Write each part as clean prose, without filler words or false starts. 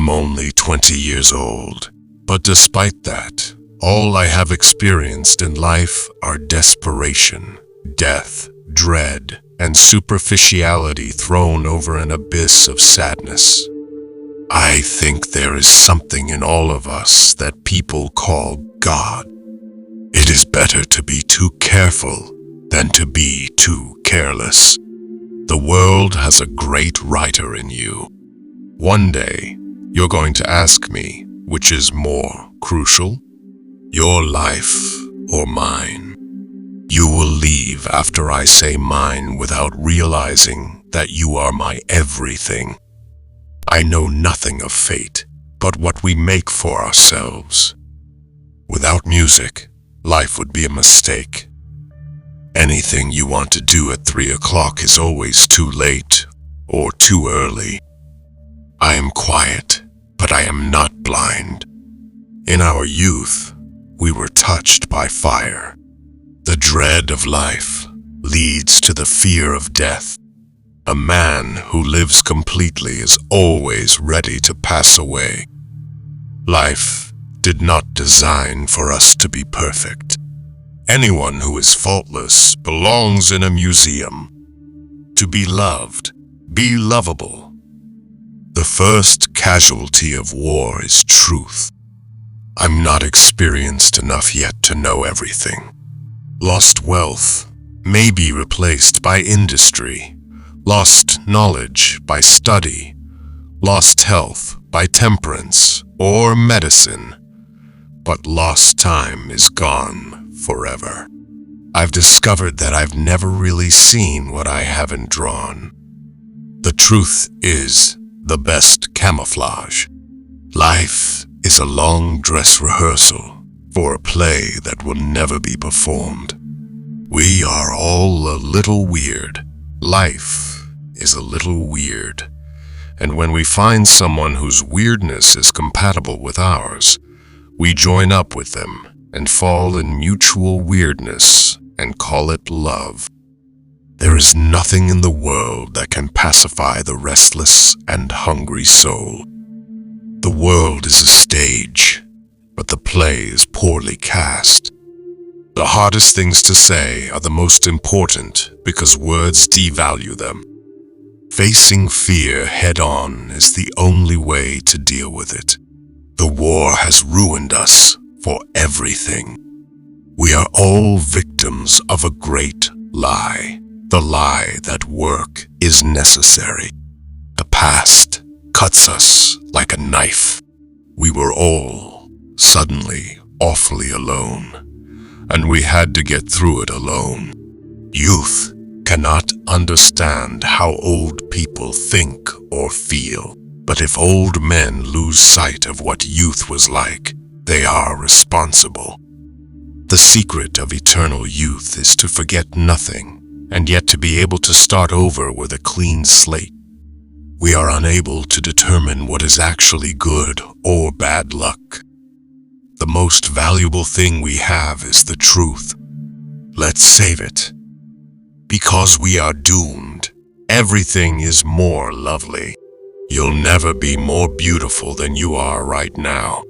am only 20 years old, but despite that, all I have experienced in life are desperation, death, dread, and superficiality thrown over an abyss of sadness. I think there is something in all of us that people call God. It is better to be too careful than to be too careless. The world has a great writer in you. One day, you're going to ask me, which is more crucial? Your life or mine? You will leave after I say mine without realizing that you are my everything. I know nothing of fate, but what we make for ourselves. Without music, life would be a mistake. Anything you want to do at 3 o'clock is always too late or too early. I am quiet, but I am not blind. In our youth, we were touched by fire. The dread of life leads to the fear of death. A man who lives completely is always ready to pass away. Life did not design for us to be perfect. Anyone who is faultless belongs in a museum. To be loved, be lovable. The first casualty of war is truth. I'm not experienced enough yet to know everything. Lost wealth may be replaced by industry, lost knowledge by study, lost health by temperance or medicine, but lost time is gone forever. I've discovered that I've never really seen what I haven't drawn. The truth is the best camouflage. Life is a long dress rehearsal for a play that will never be performed. We are all a little weird. Life is a little weird. And when we find someone whose weirdness is compatible with ours, we join up with them and fall in mutual weirdness and call it love. There is nothing in the world that can pacify the restless and hungry soul. The world is a stage, but the play is poorly cast. The hardest things to say are the most important because words devalue them. Facing fear head-on is the only way to deal with it. The war has ruined us for everything. We are all victims of a great lie, the lie that work is necessary. The past cuts us like a knife. We were all suddenly awfully alone, and we had to get through it alone. Youth cannot understand how old people think or feel, but if old men lose sight of what youth was like, they are responsible. The secret of eternal youth is to forget nothing, and yet to be able to start over with a clean slate. We are unable to determine what is actually good or bad luck. The most valuable thing we have is the truth. Let's save it. Because we are doomed, everything is more lovely. You'll never be more beautiful than you are right now.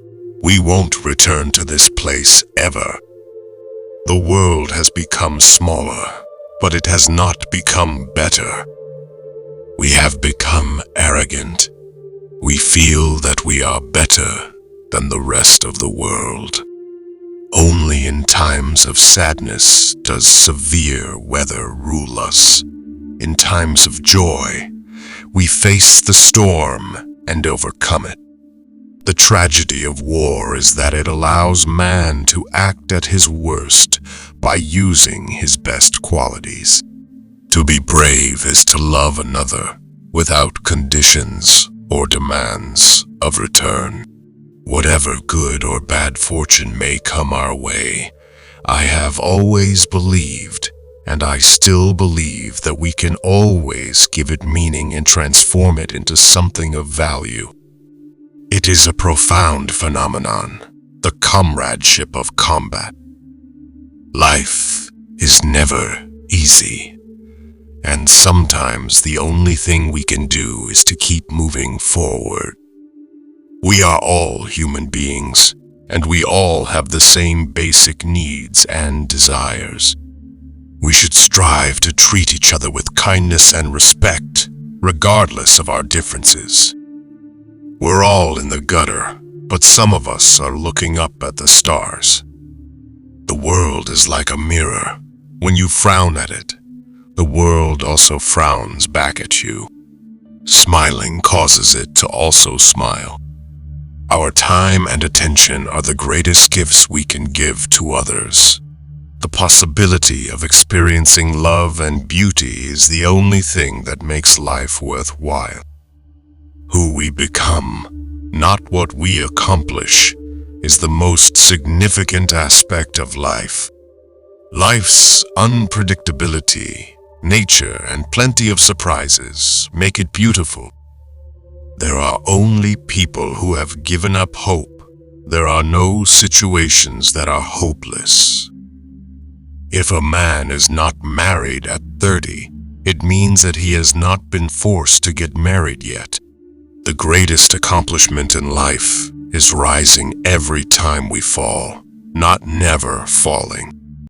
We won't return to this place ever. The world has become smaller, but it has not become better. We have become arrogant. We feel that we are better than the rest of the world. Only in times of sadness does severe weather rule us. In times of joy, we face the storm and overcome it. The tragedy of war is that it allows man to act at his worst by using his best qualities. To be brave is to love another without conditions or demands of return. Whatever good or bad fortune may come our way, I have always believed, and I still believe, that we can always give it meaning and transform it into something of value. It is a profound phenomenon, the comradeship of combat. Life is never easy, and sometimes the only thing we can do is to keep moving forward. We are all human beings, and we all have the same basic needs and desires. We should strive to treat each other with kindness and respect, regardless of our differences. We're all in the gutter, but some of us are looking up at the stars. The world is like a mirror. When you frown at it, the world also frowns back at you. Smiling causes it to also smile. Our time and attention are the greatest gifts we can give to others. The possibility of experiencing love and beauty is the only thing that makes life worthwhile. Who we become, not what we accomplish, is the most significant aspect of life. Life's unpredictability, nature, and plenty of surprises make it beautiful. There are only people who have given up hope. There are no situations that are hopeless. If a man is not married at 30, it means that he has not been forced to get married yet. The greatest accomplishment in life is rising every time we fall, not never falling.